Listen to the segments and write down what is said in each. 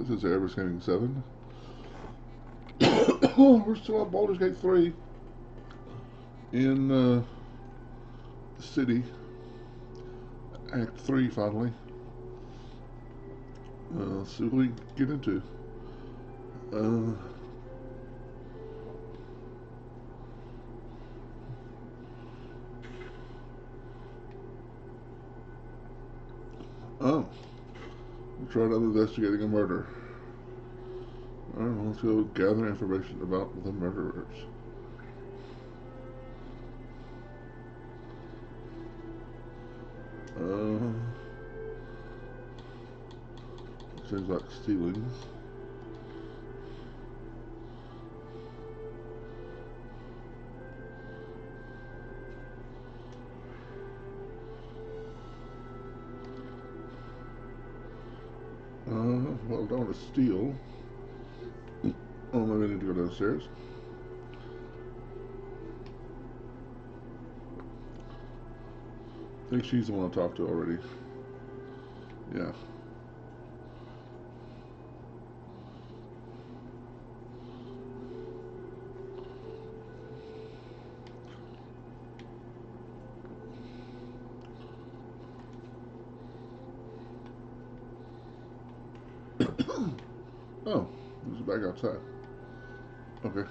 since they're ever scanning 7. We're still on Baldur's Gate 3 in the city. Act 3 finally. Let's see what we get into. Oh. We tried out investigating a murder. Alright, let's go gather information about the murderers. Seems like stealing. Well, I don't want to steal. Oh, maybe I need to go downstairs. I think she's the one I talked to already. Yeah. Oh, there's a bag outside. Okay.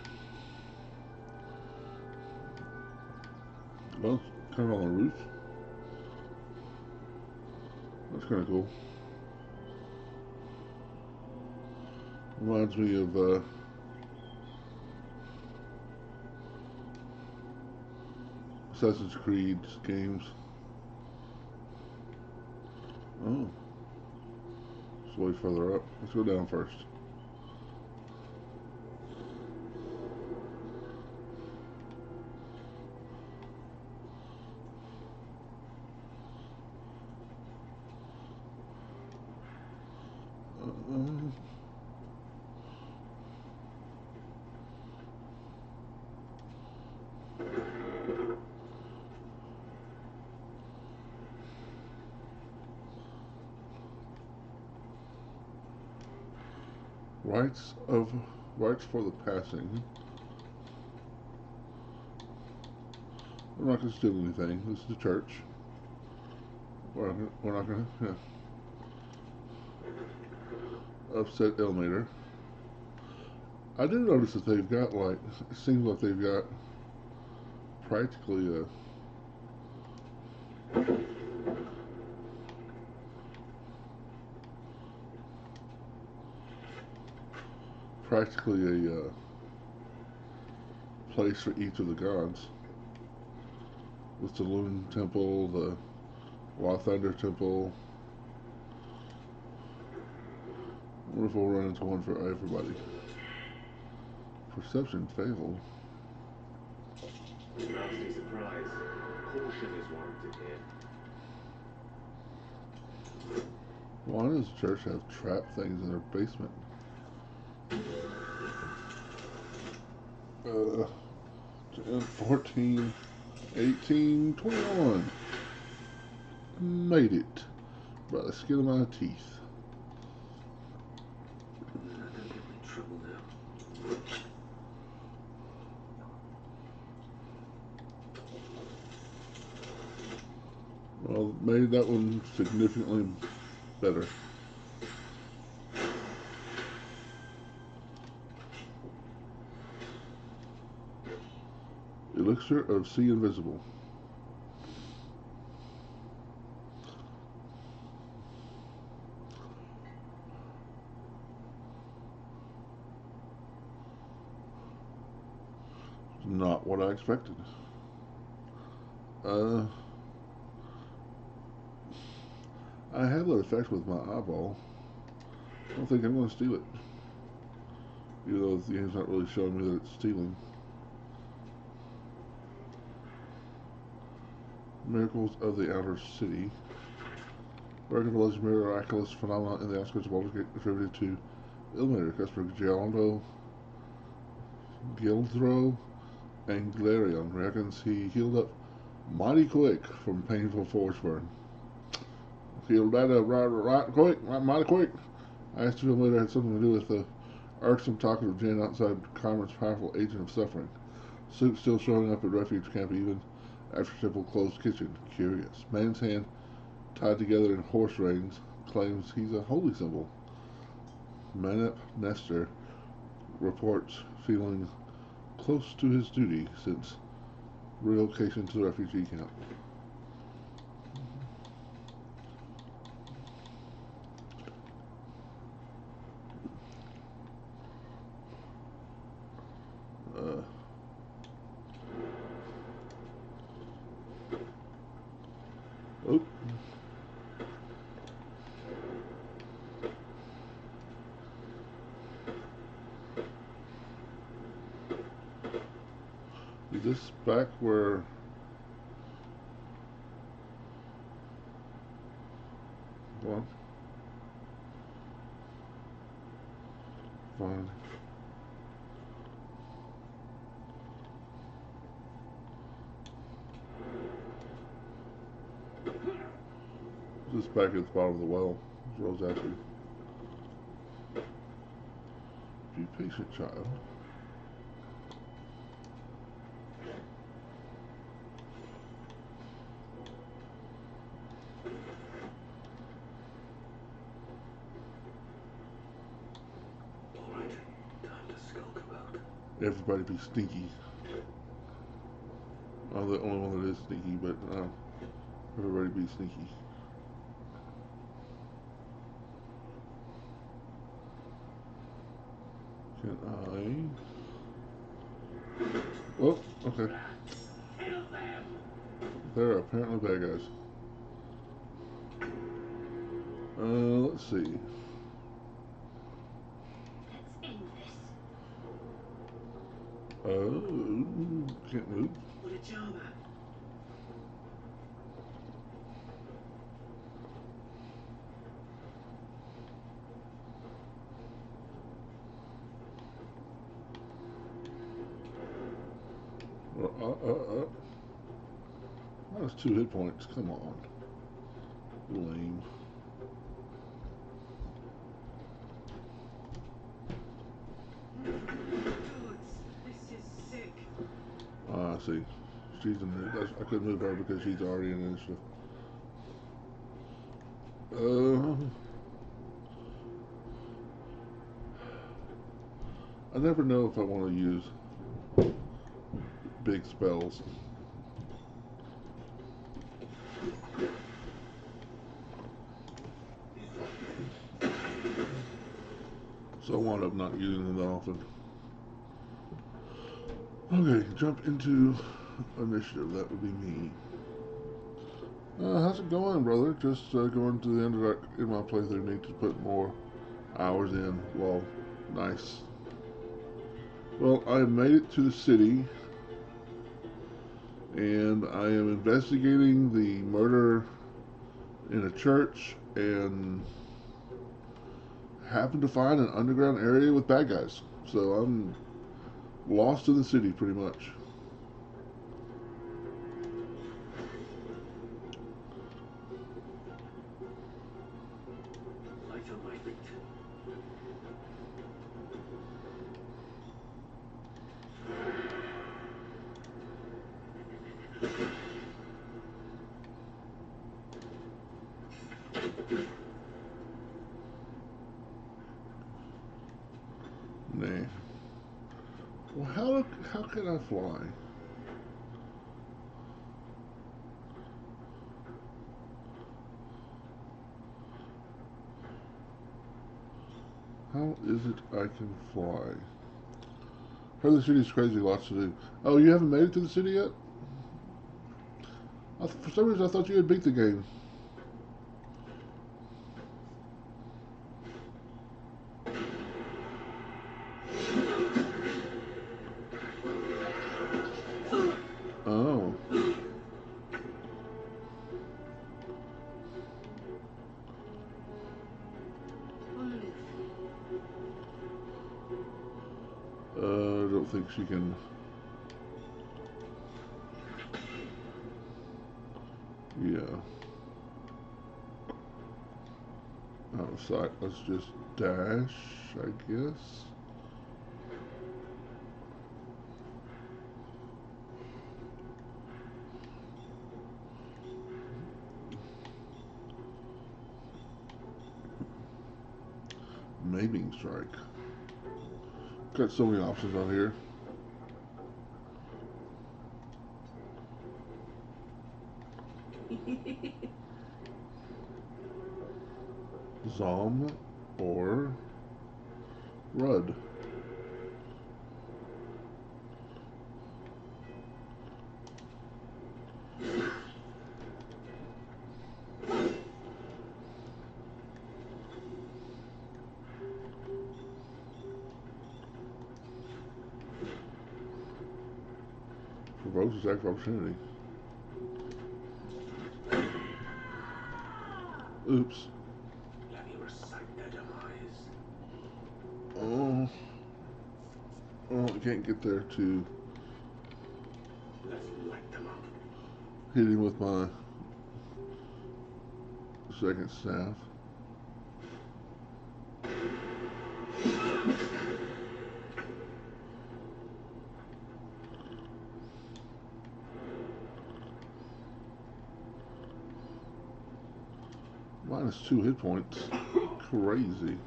Well, it's kind of on the roof. That's kind of cool. Reminds me of Assassin's Creed games. Oh. It's way further up. Let's go down first. Rights for the passing. We're not going to steal anything. This is a church. We're not going to. Yeah. Upset elevator. I do notice that they've got like. It seems like they've got practically a place for each of the gods. With the Loon Temple, the Wild Thunder Temple. I wonder if we'll run into one for everybody. Perception failed. Nasty surprise. Caution is warranted here. Why does the church have trap things in their basement? 10, 14, 18, 21. Made it. By the skin of my teeth. I'm gonna get in trouble now. Well, made that one significantly better. Elixir of See Invisible. Not what I expected. I had that effect with my eyeball. I don't think I'm going to steal it. Even though the game's not really showing me that it's stealing. Miracles of the Outer City. Record of alleged miraculous phenomena in the outskirts of Baldur's Gate attributed to Illuminator, Custer Gildro, and Galerion reckons he healed up mighty quick from painful force burn. Healed that up right quick, mighty quick. I asked if it had something to do with the irksome talkative Jen outside Carmen's powerful agent of suffering. Soup still showing up at refuge camp even after simple closed kitchen. Curious. Man's hand tied together in horse reins claims he's a holy symbol. Manep Nestor reports feeling close to his duty since relocation to the refugee camp. Uh, oh. Is this back where... Well, fine. Is this back at the bottom of the well? Is Rose asking. Be patient, child. Alright, time to skulk about. Everybody be sneaky. I'm the only one that is sneaky, but everybody be sneaky. Can I... Oh, okay. They're apparently bad guys. Let's see. Let's end this. Can't move. What a charmer. That was 2 hit points. Come on. Lame. This is sick. I see. She's in the... I couldn't move her because she's already in initiative. I never know if I want to use big spells. So I wound up not using them that often. Okay, jump into initiative. That would be me. How's it going, brother? Just going to the end of that in my playthrough. Need to put more hours in. Well, nice. Well, I made it to the city, and I am investigating the murder in a church, and happened to find an underground area with bad guys. So I'm lost in the city, pretty much. Light on my feet. Nah. Well, how can I fly? How is it I can fly? Heard the city's crazy, lots to do. Oh, you haven't made it to the city yet? For some reason, I thought you had beat the game. Oh. On the move. I don't think she can. Yeah. Out of sight. Let's just dash, I guess. Maiming strike. Got so many options on here. Zom or Rud. Provokes attack of opportunity. Oops. Let me recite their demise. Oh. Oh, I can't get there to Let's light them up. hit him with my second staff. -2 hit points. Crazy.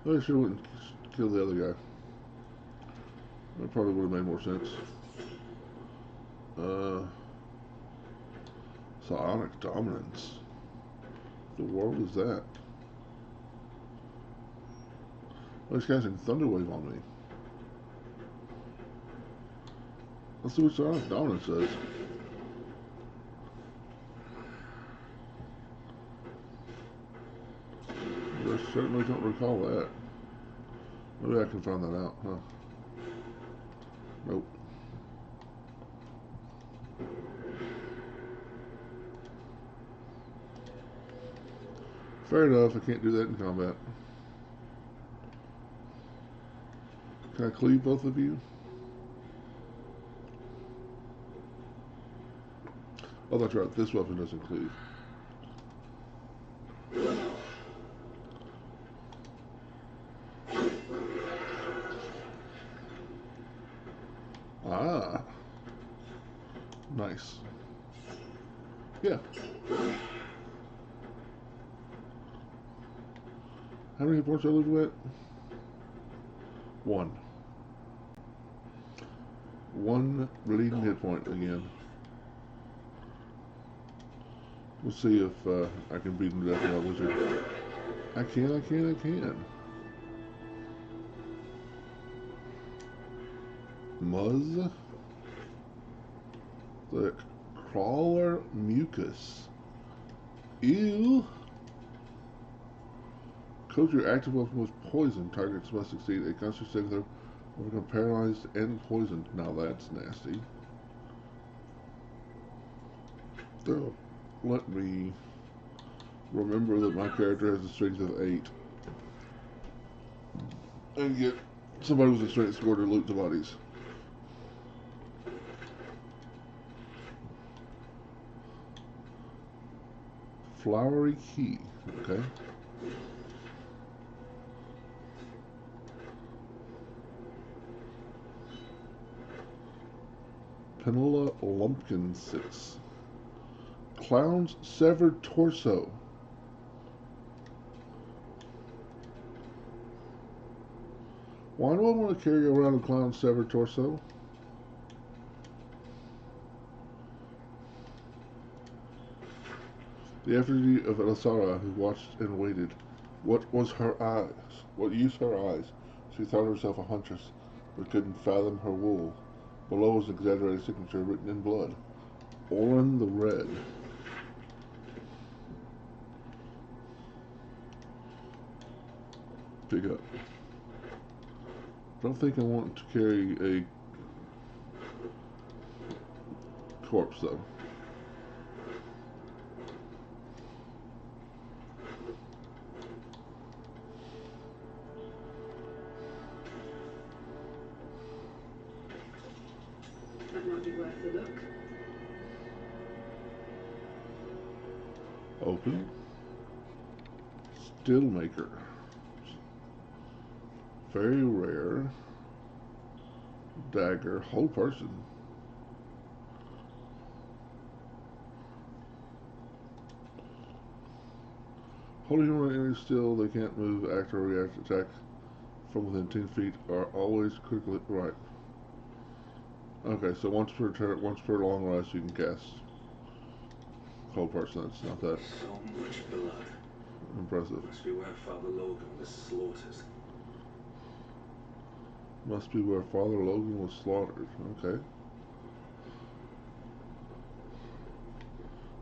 I should have went and killed the other guy. That probably would have made more sense. Psionic dominance. The world is that? Oh, he's casting Thunderwave on me. Let's see what Psionic dominance says. I certainly don't recall that. Maybe I can find that out, huh? Nope. Fair enough, I can't do that in combat. Can I cleave both of you? Oh, that's right, this weapon doesn't cleave. Ah. Nice. Yeah. How many hit points do I lose with? 1. 1 bleeding hit point again. We'll see if I can beat him to death with that wizard. I can. Muzz. The crawler mucus. Ew. Coat your active weapon with poison. Targets must succeed a constitution saving throw or become paralyzed and poisoned. Now that's nasty. So, let me remember that my character has a strength of 8. And get somebody with a strength score to loot the bodies. Flowery key. Okay. Penola Lumpkin 6. Clown's severed torso. Why do I want to carry around a clown's severed torso? The effigy of Elisara, who watched and waited. What was her eyes? What used her eyes? She thought herself a huntress, but couldn't fathom her wool. Below was an exaggerated signature written in blood. Orin the Red. Pick up. Don't think I want to carry a corpse, though. That might be worth a look. Open. Steelmaker. Very rare. Dagger. Whole person. Holding human enemy still, they can't move, act, or react to attack from within 10 feet are always critically right. Okay, so once per turn, once per long rest, you can cast Cold Person. That's not that So much blood. impressive. Must be where Father Logan was slaughtered. Must be where Father Logan was slaughtered. Okay.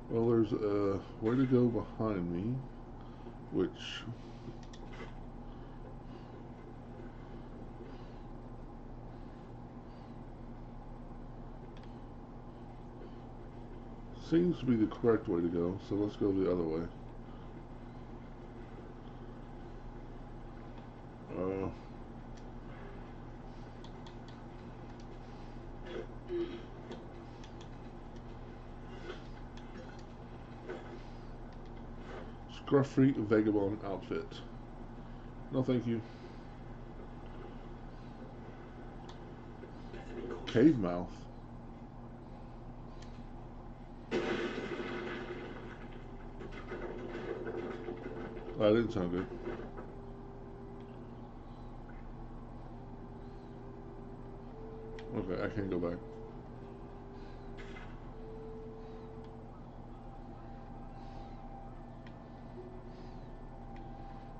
Well, there's a way to go behind me, which seems to be the correct way to go, so let's go the other way. Scruffy Vagabond outfit. No, thank you. Cave mouth. That didn't sound good. Okay, I can't go back.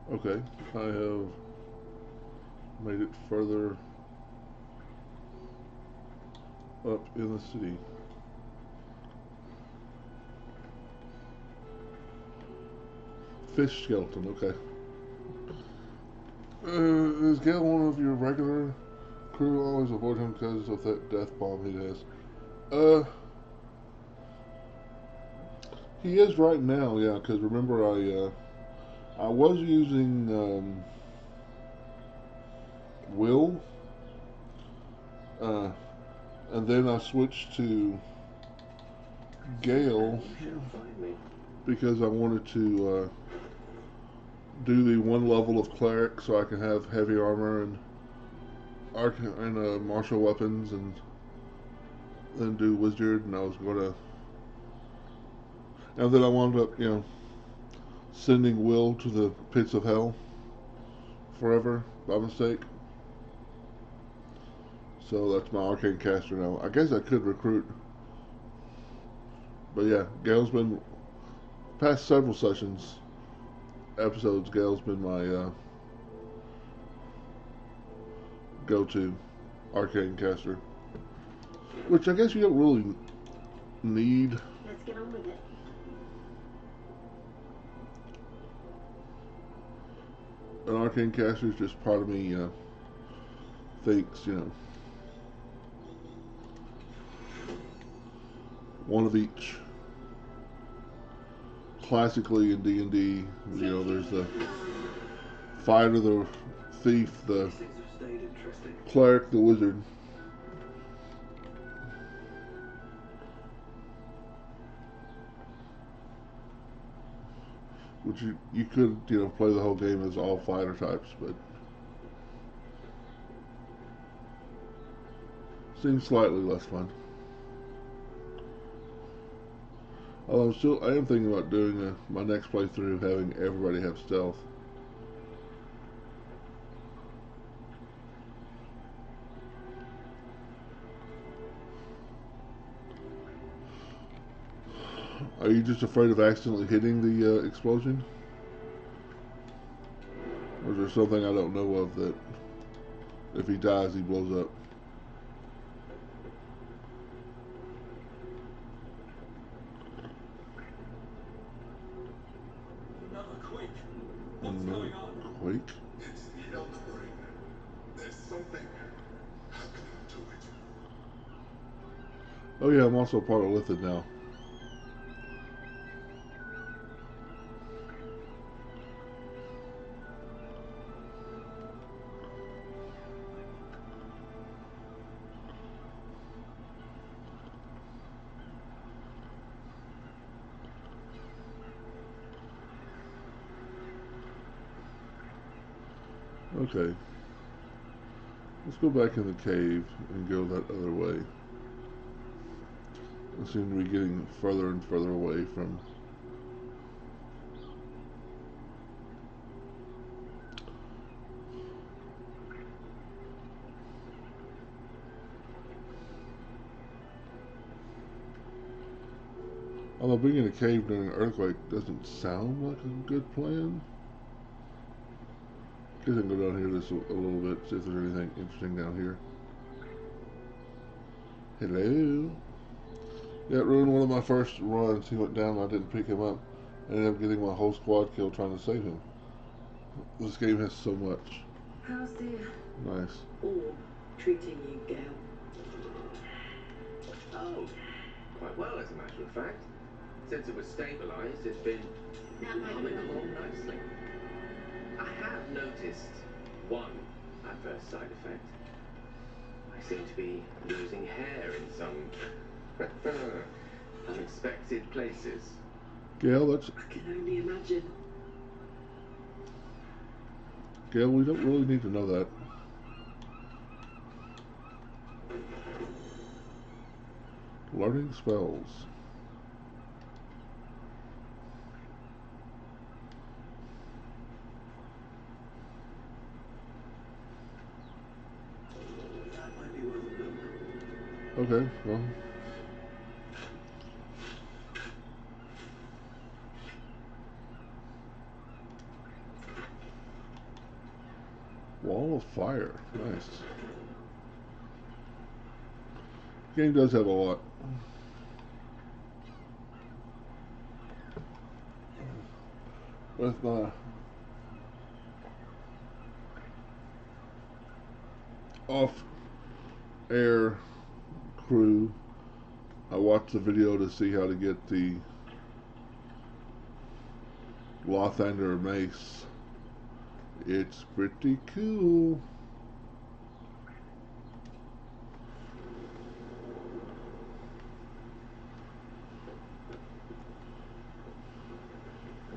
Okay, I have made it further up in the city. Fish skeleton, okay. Is Gale one of your regular crew? Always avoid him because of that death bomb he has. He is right now, yeah, because remember I was using Will, and then I switched to Gale because I wanted to do the one level of cleric so I can have heavy armor and martial weapons, and then do wizard. And I was gonna, and then I wound up, sending Will to the pits of hell forever by mistake. So that's my arcane caster now. I guess I could recruit, but yeah, Gale's been past several episodes. Gale's been my go-to arcane caster, which I guess you don't really need. Let's get on with it. An arcane caster is just part of me, thinks, one of each. Classically in D&D, there's the fighter, the thief, the cleric, the wizard. Which you could, play the whole game as all fighter types, but seems slightly less fun. Although I am thinking about doing my next playthrough having everybody have stealth. Are you just afraid of accidentally hitting the explosion? Or is there something I don't know of that if he dies, he blows up? Another quake. What's going on? Quake? It's the Elder Brain. There's something happening to it. Oh yeah, I'm also part of Lithid now. Okay. Let's go back in the cave and go that other way. I seem to be getting further and further away from... Although being in a cave during an earthquake doesn't sound like a good plan. Guess I can go down here just a little bit, see if there's anything interesting down here. Hello? Yeah, it ruined one of my first runs. He went down and I didn't pick him up. I ended up getting my whole squad killed trying to save him. This game has so much. How's the Nice. orb treating you, Gail? Oh, quite well, as a matter of fact. Since it was stabilized, it's been That might humming be along nicely. I have noticed one adverse side effect. I seem to be losing hair in some unexpected places. Gail, that's... I can only imagine. Gail, we don't really need to know that. Learning spells. That might be worth a look. Okay, well... Wall of Fire. Nice. Game does have a lot. With my off-air crew, I watched the video to see how to get the Lothander mace. It's pretty cool.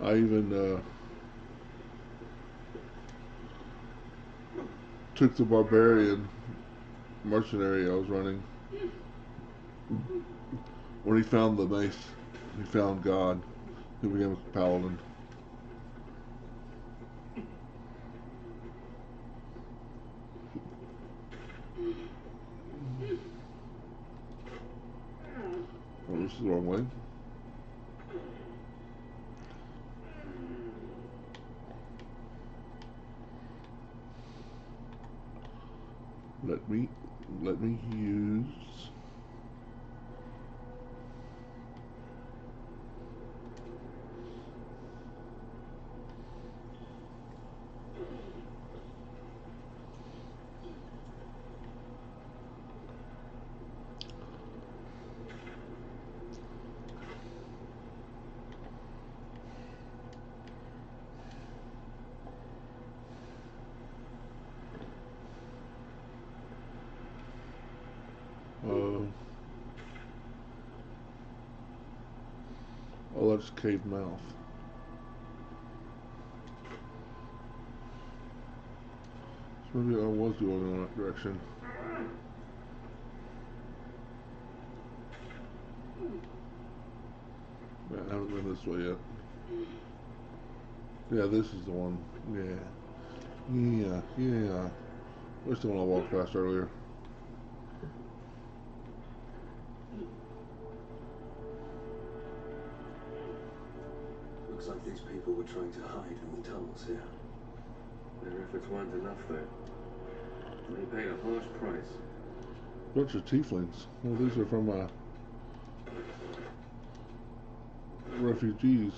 I even took the barbarian mercenary I was running. When he found the mace, he found God, who became a paladin. Oh, this is the wrong way. Let me use... oh, that's cave mouth. So maybe I was going in that direction. Man, I haven't been this way yet. Yeah, this is the one. Yeah. Where's the one I walked past earlier? Looks like these people were trying to hide in the tunnels here. Their efforts weren't enough, though. They paid a harsh price. Bunch of tieflings. Well, these are from refugees.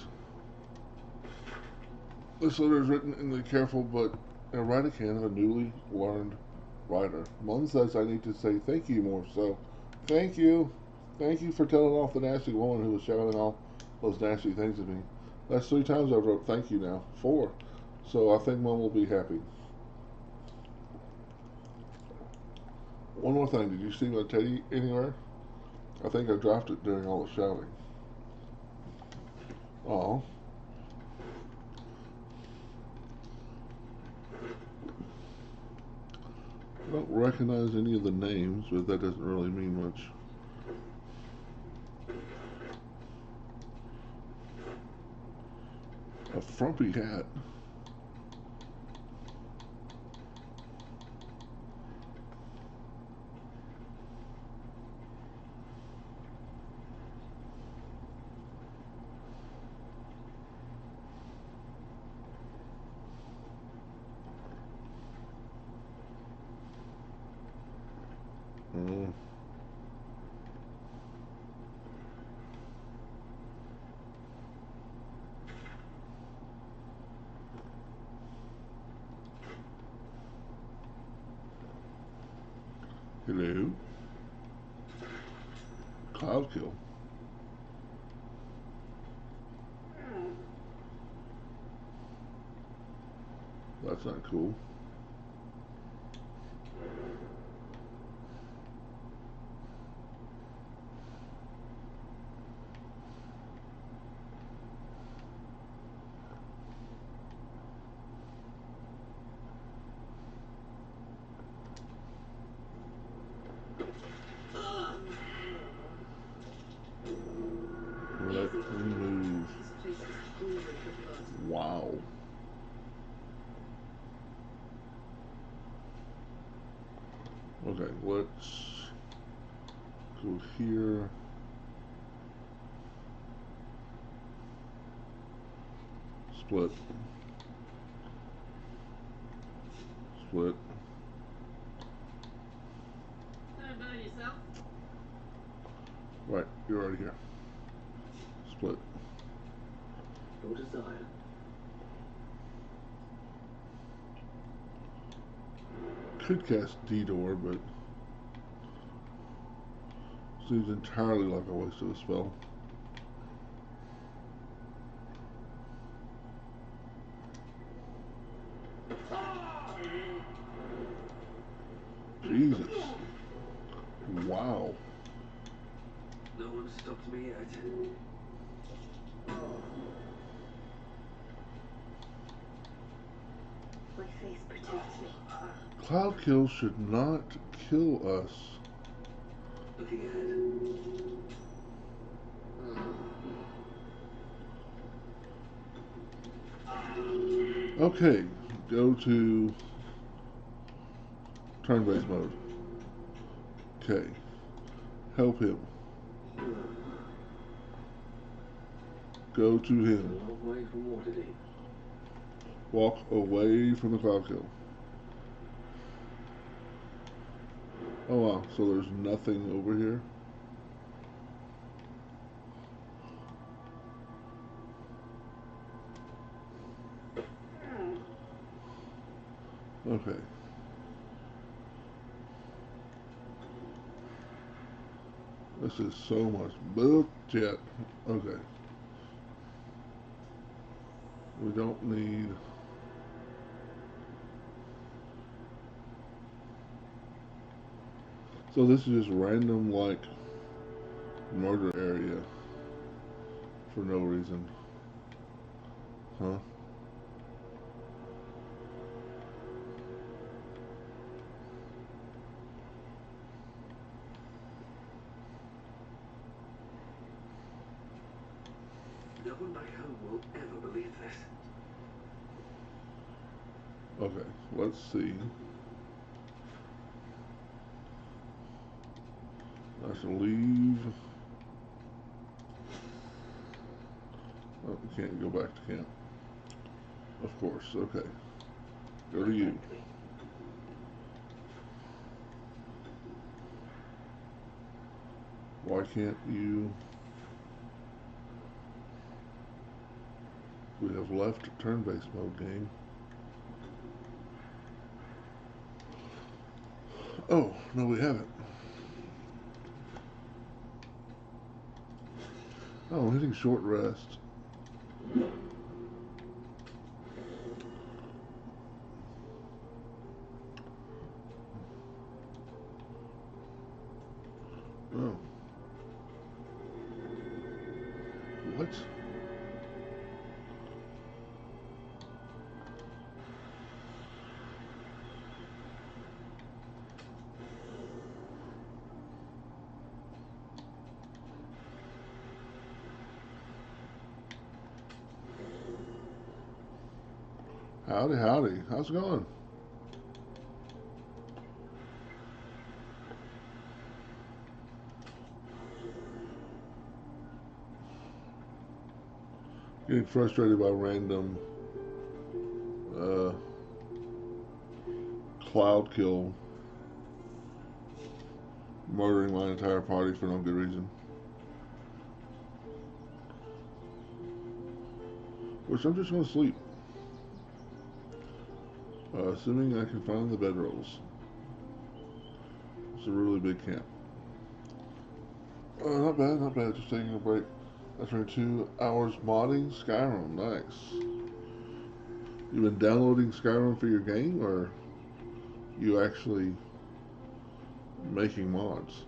This letter is written in the careful but erratic hand of a newly learned writer. One says I need to say thank you more, so thank you. Thank you for telling off the nasty woman who was shouting all those nasty things at me. That's 3 times I've wrote thank you now. 4. So I think Mom will be happy. One more thing, did you see my teddy anywhere? I think I dropped it during all the shouting. Oh. I don't recognize any of the names, but that doesn't really mean much. A frumpy hat. Mm. Hello. Cloud kill. That's not cool. Let me move. This place is hungry for blood. Wow. Okay, let's go here. Split. Split. Don't burn yourself. Right, you're already here. Split. Your desire. Could cast D-Door, but seems entirely like a waste of a spell. Jesus. Wow. No one stopped me yet. My face protects me. Cloud kill should not kill us. Looking ahead. Okay, go to turn-based mode. Okay, help him. Go to A him. long way from Waterdeep. Walk away from the cloud kill. Oh wow, so there's nothing over here? Okay. This is so much bullshit. Okay. We don't need... So this is just random, like, murder area. For no reason. Huh? No one back home will ever believe this. Okay, let's see. I should leave. Oh, we can't go back to camp. Of course, okay. Go to you. Why can't you? We have left turn-based mode game. Oh, no we haven't. Oh, I'm hitting short rest. Oh. What? Howdy, howdy. How's it going? Getting frustrated by random cloud kill, murdering my entire party for no good reason. Which I'm just going to sleep. Assuming I can find the bedrolls. It's a really big camp. Not bad, not bad. Just taking a break. After 2 hours modding Skyrim. Nice. You've been downloading Skyrim for your game, or you actually making mods?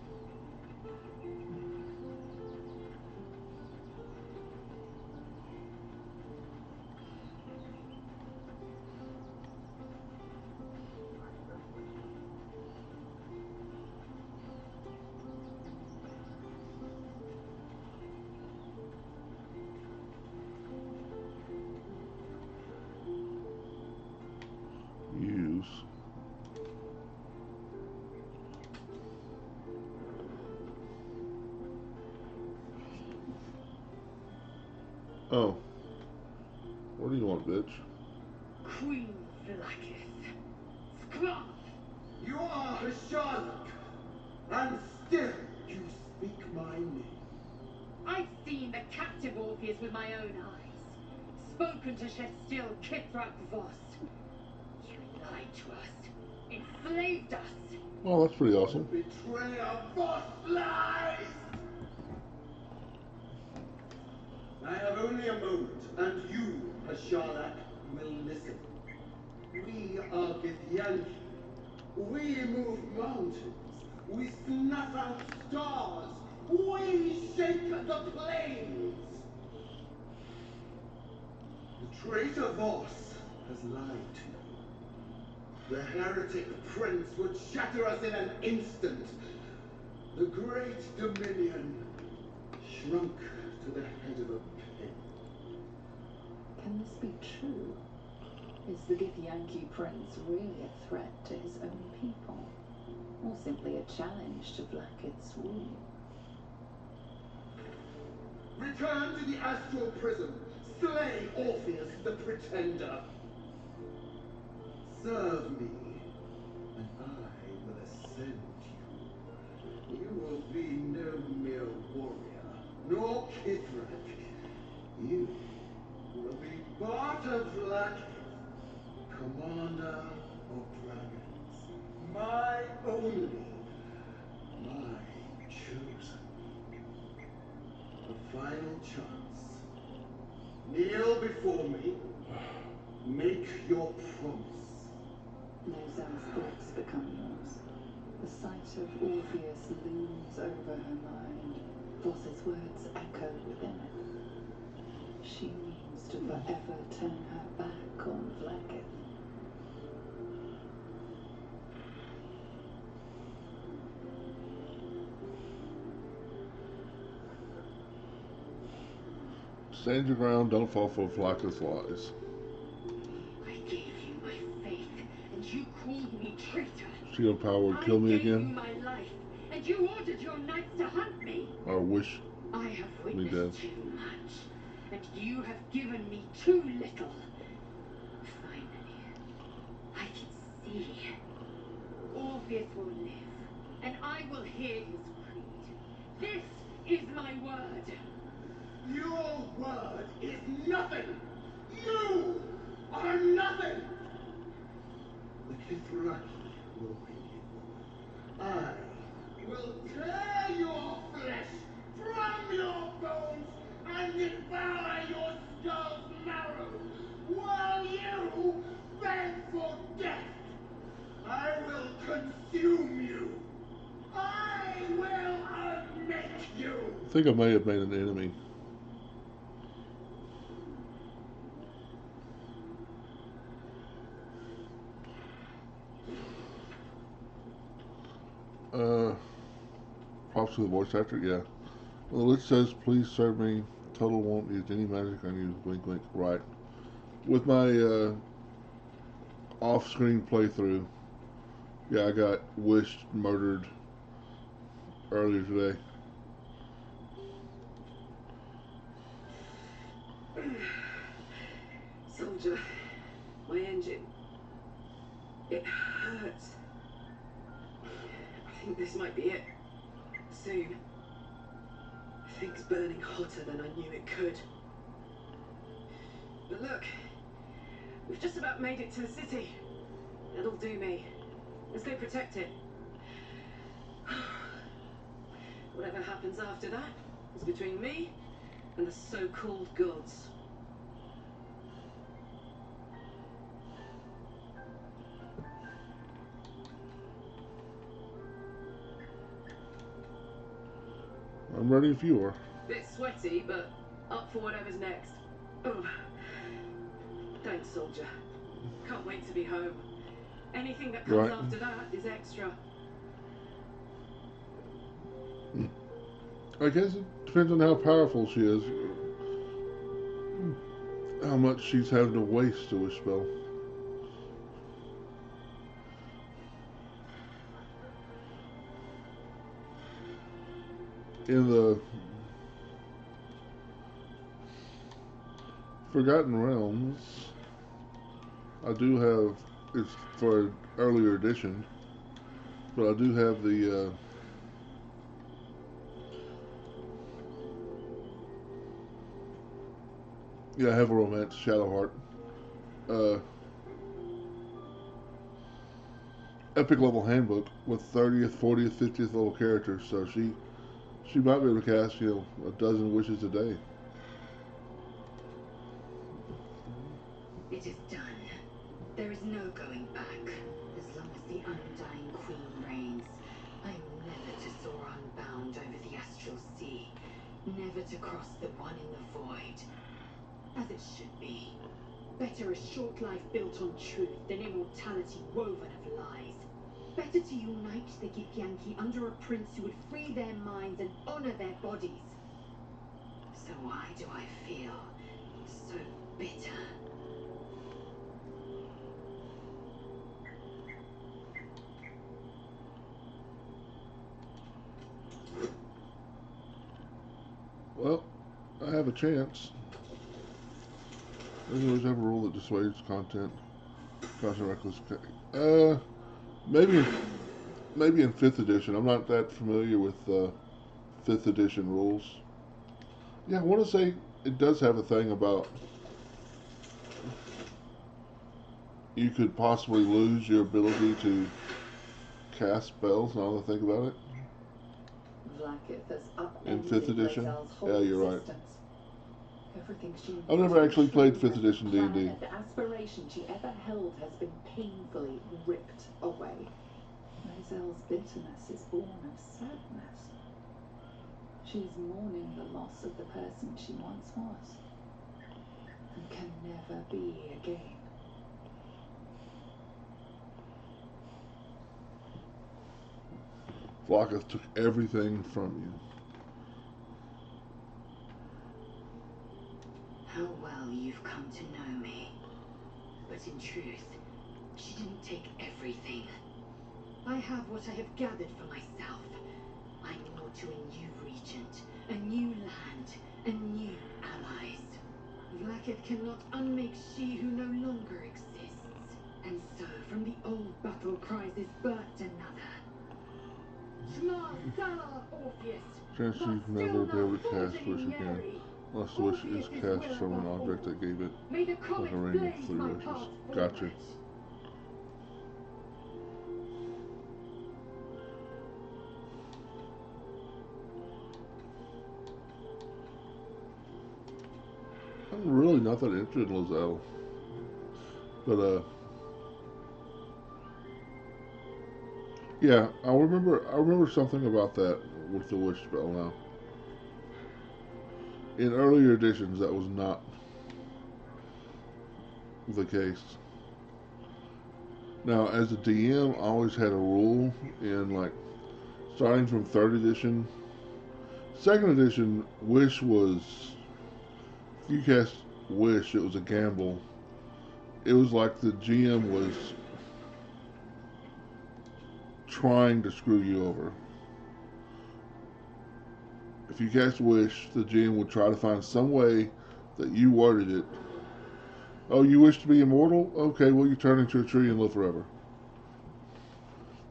Use. Oh. What do you want, bitch? Queen Vlaakith. Scrub! You are a Sherlock, and still you speak my name. I've seen the captive Orpheus with my own eyes. Spoken to Chef Still Kithrak Voss. You lied to us. Enslaved us. Well, that's pretty awesome. Betrayer, Voss lies! I have only a moment, and you, a Sherlock, will listen. We are Githyanki. We move mountains. We snuff out stars. We shake the plains. The traitor Voss has lied to you. The heretic prince would shatter us in an instant. The great dominion shrunk to the head of a pin. Can this be true? Is the Githyanki prince really a threat to his own people? Or simply a challenge to Vlaakith's rule? Return to the astral prison. Slay Orpheus the pretender. Serve me, and I will ascend you. You will be no mere warrior, nor Kithrak. You will be part of Vlaakith, commander of dragons. My only, my chosen. A final chance. Kneel before me. Make your promise. Nozan's thoughts become yours. The sight of Orpheus looms over her mind. Voss's words echo within it. She means to forever turn her back on Vlaakith. Stand your ground, don't fall for Vlaakith's lies. I gave you my faith, and you called me traitor. Shield power would kill me I gave you again, my life, and you ordered your knights to hunt me. or wish I have me dead. witnessed too much, and you have given me too little. Finally, I can see. Orpheus will live, and I will hear his creed. This is my word. Your word is nothing! You are nothing! The Kithraki will win you. I will tear your flesh from your bones and devour your skull's marrow while you beg for death. I will consume you. I will unmake you. I think I may have made an enemy. Props to the voice actor, yeah. Well, the list says, please serve me. Total won't use any magic I use. Wink, wink. Right. With my off-screen playthrough. Yeah, I got Wish murdered earlier today. Soldier, my engine. It hurts. I think this might be it. Soon. Things burning hotter than I knew it could. But look, we've just about made it to the city. That'll do me. Let's go protect it. Whatever happens after that is between me and the so-called gods. I'm ready if you are. Bit sweaty, but up for whatever's next. Oh. Thanks, soldier. Can't wait to be home. Anything that comes after that is extra. I guess it depends on how powerful she is. How much she's having to waste to wish spell. In the Forgotten Realms, I do have, it's for an earlier edition, but I do have the yeah, I have a romance, Shadowheart. Epic level handbook with 30th, 40th, 50th level characters, so she might be able to cast, you know, a dozen wishes a day. It is done. There is no going back. As long as the undying queen reigns, I am never to soar unbound over the astral sea, never to cross the one in the void. As it should be. Better a short life built on truth than immortality woven of lies. Better to unite the Githyanki under a prince who would free their minds and honor their bodies. So why do I feel so bitter? Well, I have a chance. Doesn't always have a rule that dissuades content. Caution reckless. Maybe in 5th edition. I'm not that familiar with 5th edition rules. Yeah, I want to say it does have a thing about you could possibly lose your ability to cast spells. Now that I think about it. In 5th edition? Yeah, you're right. I've never actually played 5th edition D&D. The aspiration she ever held has been painfully ripped away. Roselle's bitterness is born of sadness. She's mourning the loss of the person she once was and can never be again. Vlaakith took everything from you. How well you've come to know me. But in truth, she didn't take everything. I have what I have gathered for myself. I more to a new regent, a new land, and new allies. Vlaakith cannot unmake she who no longer exists. And so from the old battle cries is birthed another. Shema Salah, Orpheus! Chance you've never be able to cast wish again. Unless the wish is cast from an object that gave it, like a ring of 3 wishes. Gotcha. I'm really not that interested in Lozelle. But, yeah, I remember something about that with the wish spell now. In earlier editions, that was not the case. Now, as a DM, I always had a rule in, like, starting from 3rd edition. 2nd edition, Wish was, if you cast Wish, it was a gamble. it was like the GM was trying to screw you over. If you cast Wish, the GM would try to find some way that you worded it. Oh, you wish to be immortal? Okay, well, you turn into a tree and live forever.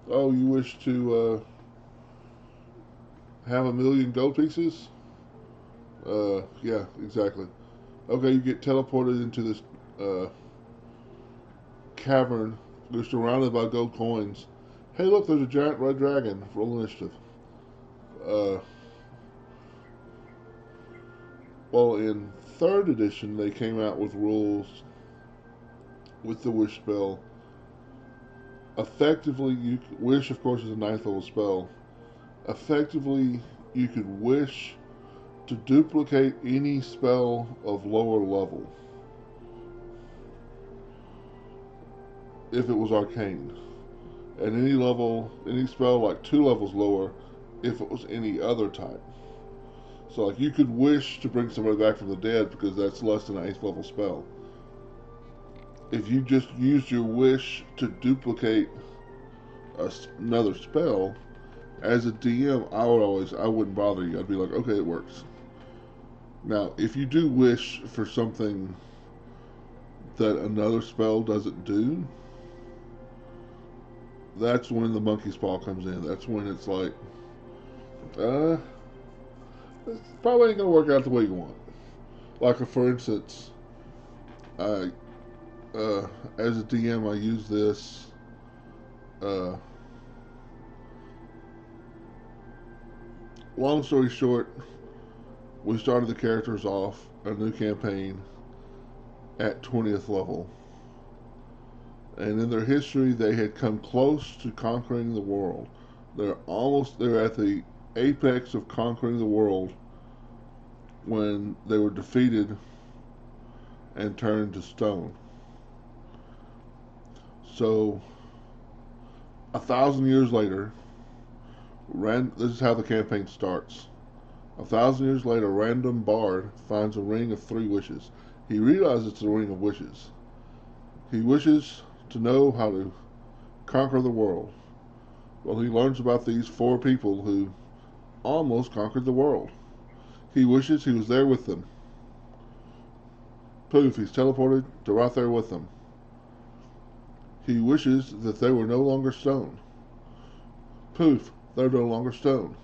Oh, you wish to have 1,000,000 gold pieces? Yeah, exactly. Okay, you get teleported into this cavern. You're surrounded by gold coins. Hey, look, there's a giant red dragon. Roll initiative. Well, in 3rd edition, they came out with rules with the Wish spell. Effectively, Wish, of course, is a 9th level spell. Effectively, you could wish to duplicate any spell of lower level if it was arcane. And any level, any spell like 2 levels lower if it was any other type. So like you could wish to bring somebody back from the dead because that's less than an 8th level spell. If you just used your wish to duplicate another spell, as a DM, I wouldn't bother you. I'd be like, okay, it works. Now, if you do wish for something that another spell doesn't do, that's when the monkey's paw comes in. That's when it's like, this probably ain't gonna work out the way you want. Like, for instance, I, as a DM, I use this, long story short, we started the characters off a new campaign at 20th level. And in their history, they had come close to conquering the world. They're at the apex of conquering the world when they were defeated and turned to stone. So, 1,000 years later, this is how the campaign starts. 1,000 years later, a random bard finds a ring of 3 wishes. He realizes it's a ring of wishes. He wishes to know how to conquer the world. Well, he learns about these 4 people who almost conquered the world. He wishes he was there with them. Poof, he's teleported to right there with them. He wishes that they were no longer stone. Poof, they're no longer stone.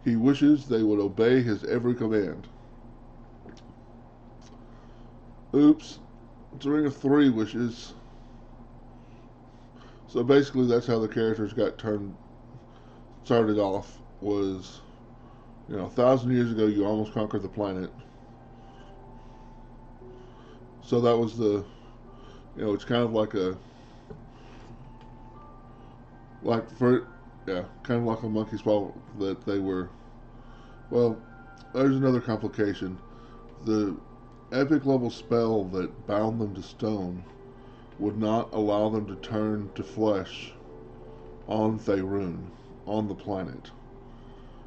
He wishes they would obey his every command. Oops, it's a ring of 3 wishes. So basically that's how the characters started off was, 1,000 years ago you almost conquered the planet. So that was it's kind of like kind of like a monkey's paw that they were. Well, there's another complication. The epic level spell that bound them to stone would not allow them to turn to flesh on Faerun, on the planet.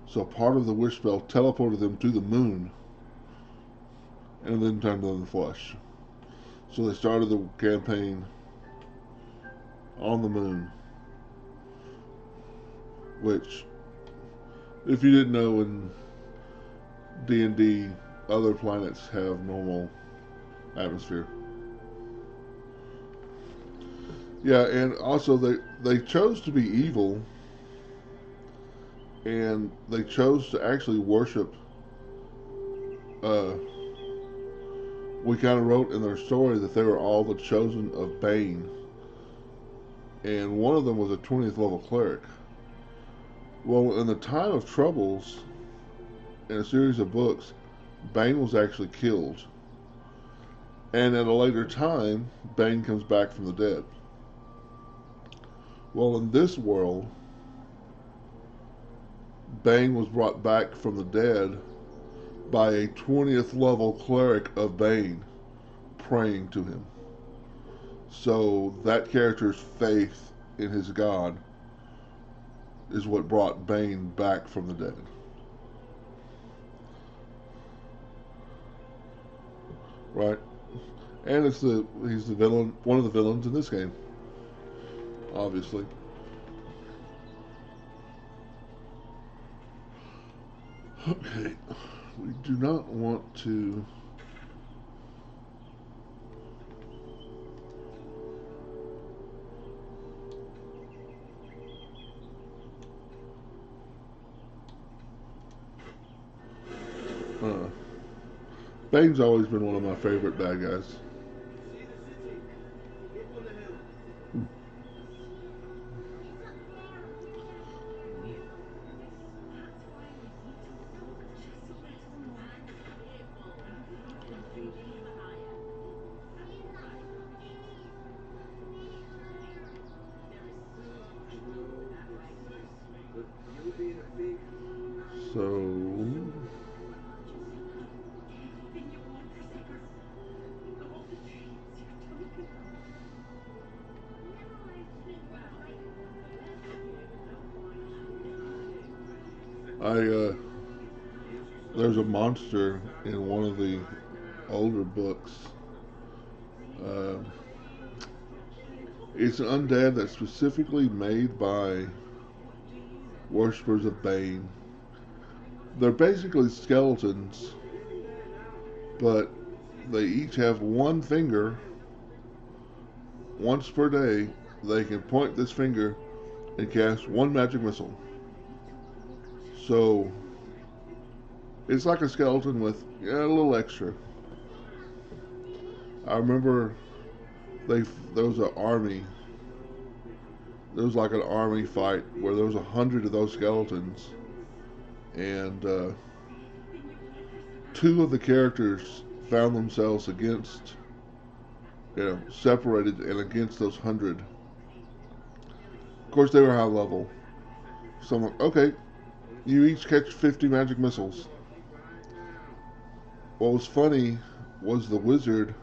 So part of the wish spell teleported them to the moon and then turned them to flesh. So they started the campaign on the moon, which, if you didn't know, in D&D, other planets have normal atmosphere. Yeah, and also they chose to be evil, and they chose to actually worship. We kind of wrote in their story that they were all the chosen of Bane, and one of them was a 20th level cleric. Well, in the time of troubles, in a series of books, Bane was actually killed, and at a later time, Bane comes back from the dead. Well, in this world, Bane was brought back from the dead by a 20th level cleric of Bane praying to him. So that character's faith in his god is what brought Bane back from the dead. Right? And he's the villain, one of the villains in this game, obviously. Okay, we do not want to. Bane's always been one of my favorite bad guys. So there's a monster in one of the older books. Uh, it's an undead that's specifically made by worshippers of Bane. They're basically skeletons, but they each have one finger. Once per day, they can point this finger and cast one magic missile. So it's like a skeleton with a little extra. I remember there was an army. There was like an army fight where there was 100 of those skeletons, and two of the characters found themselves against, separated and against those 100. Of course, they were high level. So I'm like, okay, you each catch 50 magic missiles. What was funny was the wizard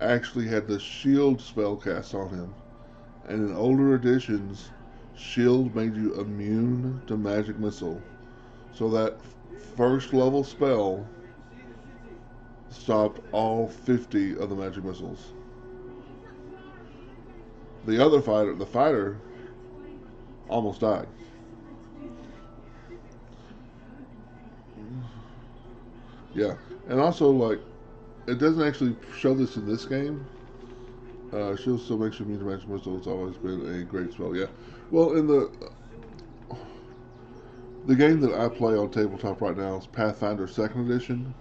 actually had the shield spell cast on him. And in older editions, shield made you immune to magic missile. So that first level spell stopped all 50 of the magic missiles. The fighter, almost died. Yeah, and also like, it doesn't actually show this in this game. Shield still makes you immune to magic missile. It's always been a great spell. Yeah. Well, in the game that I play on tabletop right now is Pathfinder 2nd Edition.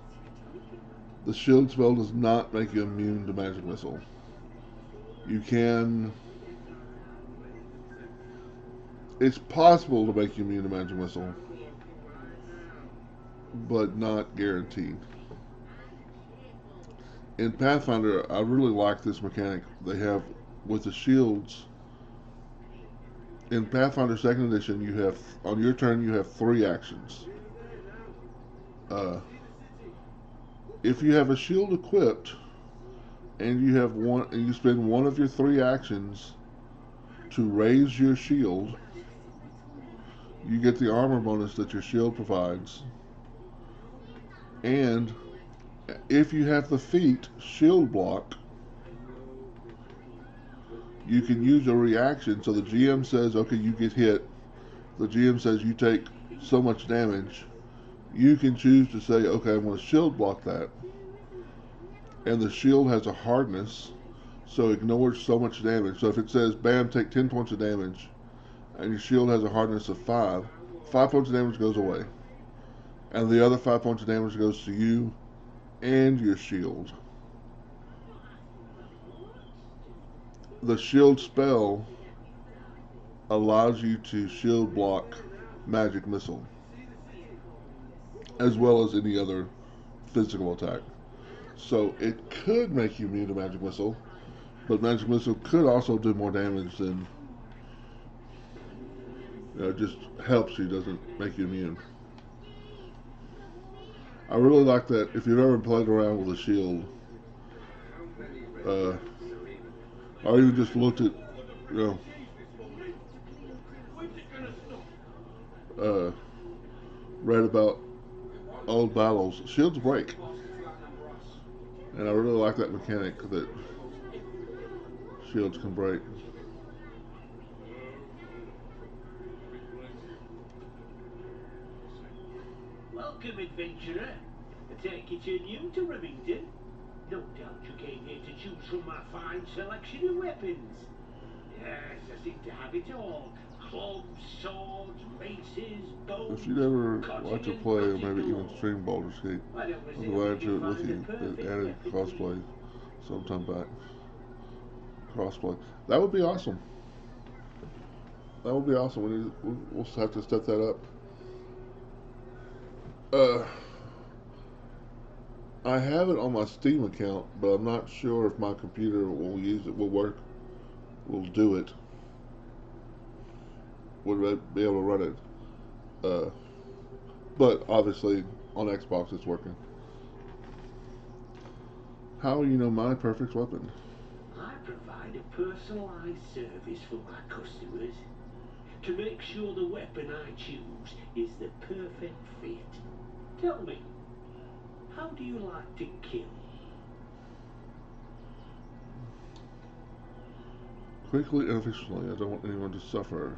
The shield spell does not make you immune to magic missile. You can. It's possible to make you immune to magic missile, but not guaranteed. In Pathfinder, I really like this mechanic they have with the shields. In Pathfinder 2nd Edition, you have, on your turn, you have 3 actions. If you have a shield equipped, and you spend one of your 3 actions to raise your shield, you get the armor bonus that your shield provides. And if you have the feat shield block, you can use a reaction. So the GM says, okay, you get hit. The GM says you take so much damage. You can choose to say, okay, I'm going to shield block that. And the shield has a hardness, so it ignores so much damage. So if it says, bam, take 10 points of damage, and your shield has a hardness of 5, 5 points of damage goes away. And the other 5 points of damage goes to you and your shield. The shield spell allows you to shield block magic missile, as well as any other physical attack. So it could make you immune to magic missile, but magic missile could also do more damage than, it just helps you, doesn't make you immune. I really like that. If you've ever played around with a shield, or even just looked at, read about old battles, shields break. And I really like that mechanic that shields can break. Welcome, adventurer. I take it you're new to Remington. No doubt you came here to choose from my fine selection of weapons. Yes, I seem to have it all. Clubs, swords, maces, bows, If you'd ever cutting like to and play or cutting maybe even galore. stream Baldur's Gate, Why don't we I'll see be if we glad to do can it with find a you. perfect It added weapon for crossplay you? sometime back. Crossplay. That would be awesome. That would be awesome. We'll have to step that up. I have it on my Steam account, but I'm not sure if my computer will use it, will work, will do it. Would I be able to run it? But obviously on Xbox it's working. How will you know my perfect weapon? I provide a personalised service for my customers to make sure the weapon I choose is the perfect fit. Tell me, how do you like to kill? Quickly and efficiently. I don't want anyone to suffer.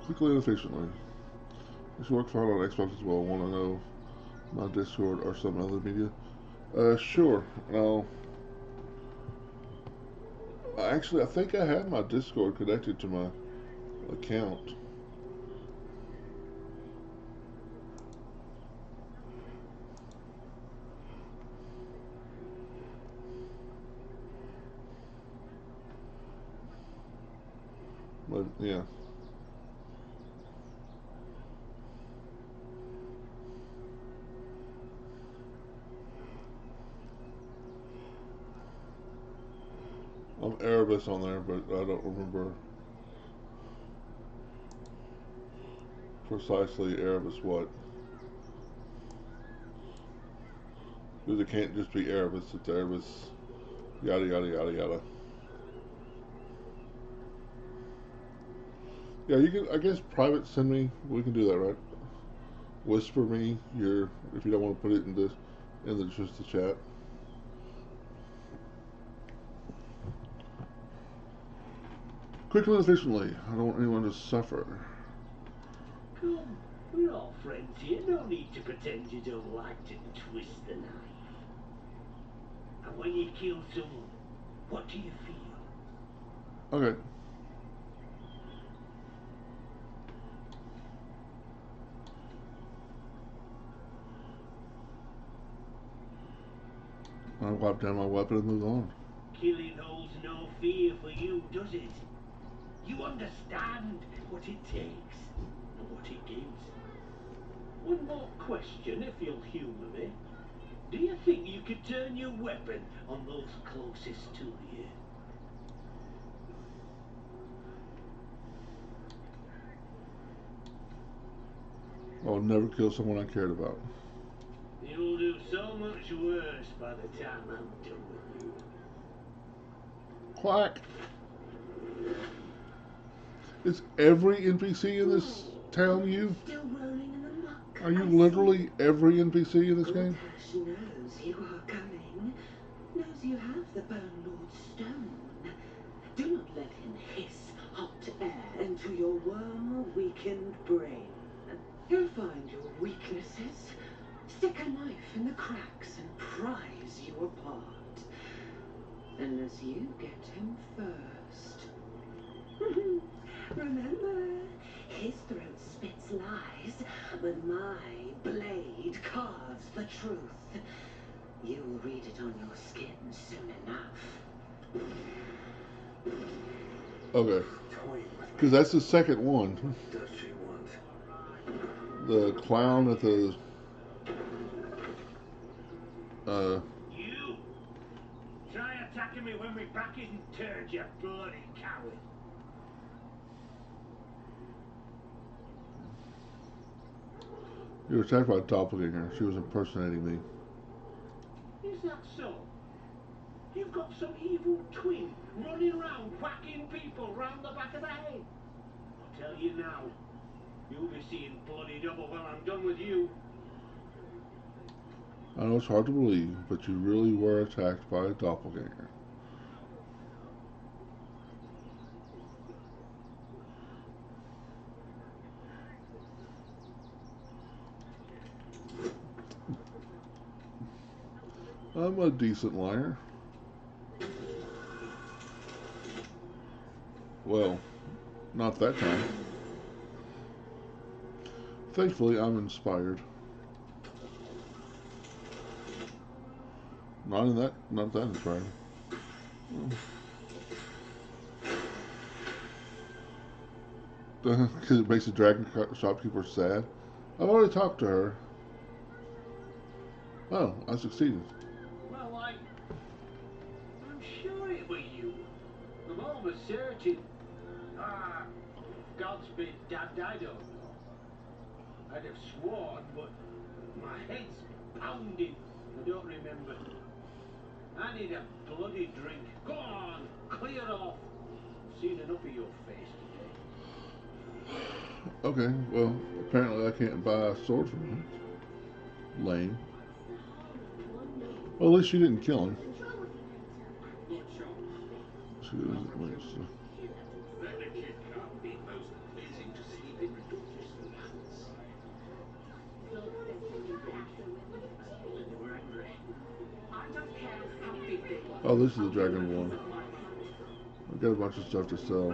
Quickly and efficiently. This works fine on Xbox as well. Want to know my Discord or some other media? Sure. Now, actually, I think I have my Discord connected to my account. But yeah. I'm Erebus on there, but I don't remember precisely Erebus what. Because it can't just be Erebus, it's Erebus, yada yada yada yada. Yeah, you can, I guess, private send me, we can do that, right? Whisper me your, if you don't want to put it in just the chat. Quickly and efficiently, I don't want anyone to suffer. Come, we're all friends here. No need to pretend you don't like to twist the knife. And when you kill someone, what do you feel? Okay. I wipe down my weapon and move on. Killing holds no fear for you, does it? You understand what it takes and what it gives. One more question, if you'll humour me. Do you think you could turn your weapon on those closest to you? I'll never kill someone I cared about. You'll do so much worse by the time I'm done with you. Quack! Is every NPC in this town you? Still rolling in the muck. Are you I literally see. every NPC in this game? Gultash knows you are coming. Knows you have the Bone Lord's stone. Do not let him hiss hot air into your worm-weakened brain. He'll find your weaknesses, stick a knife in the cracks and prise you apart. Unless you get him first. Remember, his throat spits lies, but my blade carves the truth. You will read it on your skin soon enough. Okay. Toying with Because me. that's the second one. What does she want? The clown at the... You! Try attacking me when my back isn't turned, you bloody coward! You were attacked by a doppelganger. She was impersonating me. Is that so? You've got some evil twin running around whacking people round the back of the head. tell you now. You'll be seeing bloody double when I'm done with you. I know it's hard to believe, but you really were attacked by a doppelganger. I'm a decent liar. Well, not that time. Thankfully, I'm inspired. Not that inspired. Because it makes the dragon shopkeeper sad. I've already talked to her. Oh, I succeeded. Well, I'm sure it was you. I'm almost certain. Ah, God's been damned, I don't know. I'd have sworn, but my head's pounding. I don't remember. I need a bloody drink. Go on, clear off. I've seen enough of your face today. Okay, well, apparently I can't buy a sword from him. Lame. Well, at least she didn't kill him. She was, Bet the kid can't be most pleasing to sleep in Duchess Lands. When they were angry. I don't care how big they were. oh, this is the dragon one. I've got a bunch of stuff to sell.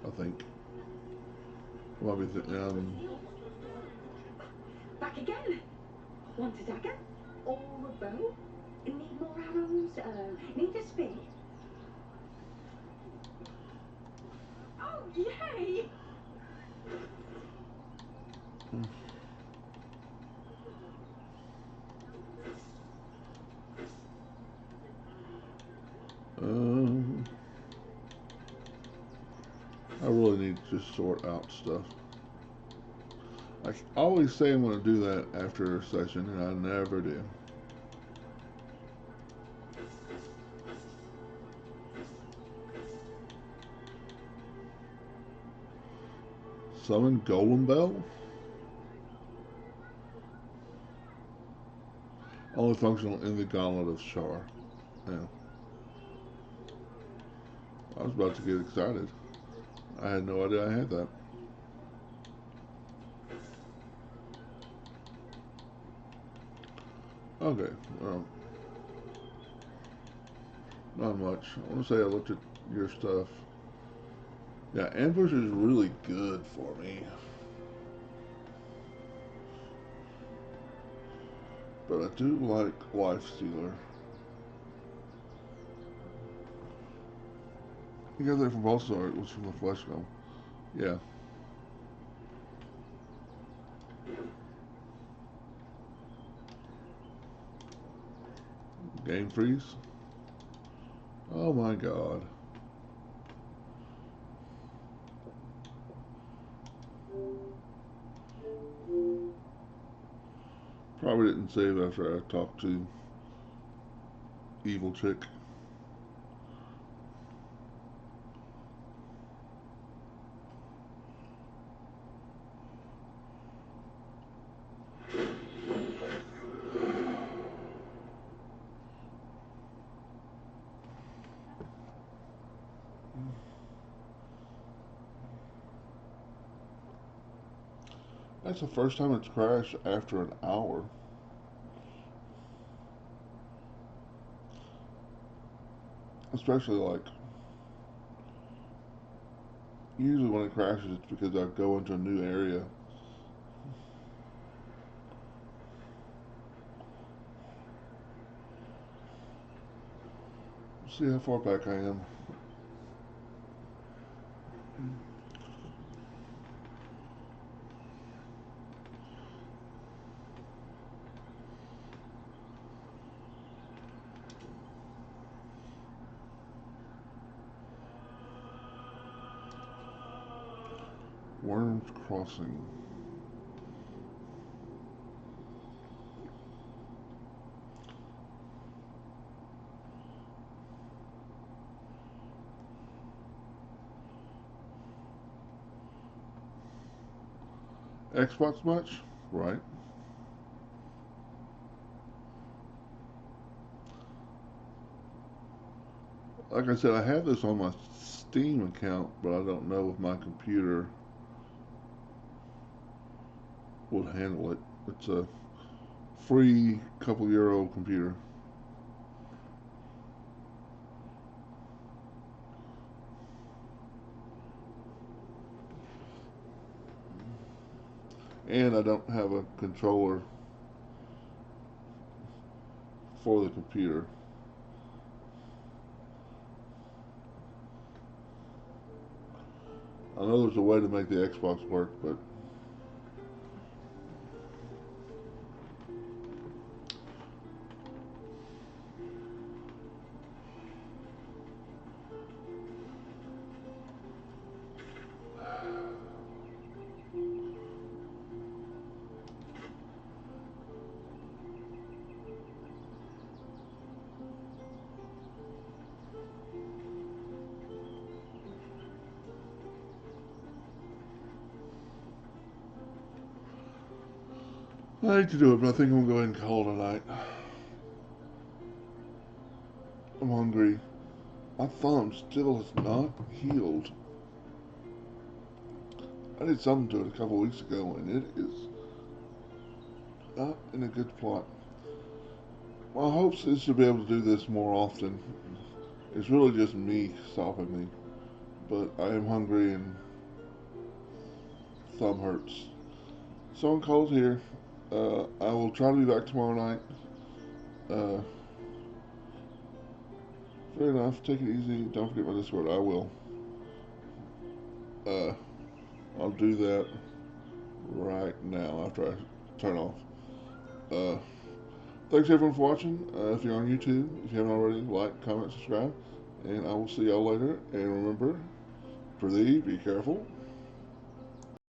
I think. Might be Back again. Want a dagger? Or a bow? Need more arrows? Need a spear? Oh, yay! I really need to just sort out stuff. I always say I'm going to do that after a session, and I never do. Summon Golem Bell? Only functional in the Gauntlet of Shar. Yeah. I was about to get excited. I had no idea I had that. Okay, well, not much. I want to say I looked at your stuff. Yeah, Ambush is really good for me. But I do like Life Stealer. You got that from Balthazar, it was from the Flesh Golem. Yeah. Game freeze? Oh my god. Probably didn't save after I talked to Evil Chick. That's the first time it's crashed after an hour. Especially like, usually when it crashes it's because I go into a new area. See how far back I am. Worms Crossing. Xbox much? Right. Like I said, I have this on my Steam account, but I don't know if my computer would handle it. It's a free couple-year-old computer. And I don't have a controller for the computer. I know there's a way to make the Xbox work, but I hate to do it, but I think I'm going to go ahead and call it a night. I'm hungry. My thumb still has not healed. I did something to it a couple weeks ago, and it is not in a good plot. My hopes is to be able to do this more often. It's really just me stopping me. But I am hungry and thumb hurts. So I'm called here. I will try to be back tomorrow night. Uh, fair enough. Take it easy. Don't forget my Discord. I will. I'll do that right now after I turn off. Thanks everyone for watching. If you're on YouTube, if you haven't already, like, comment, subscribe. And I will see y'all later. And remember, for thee, be careful.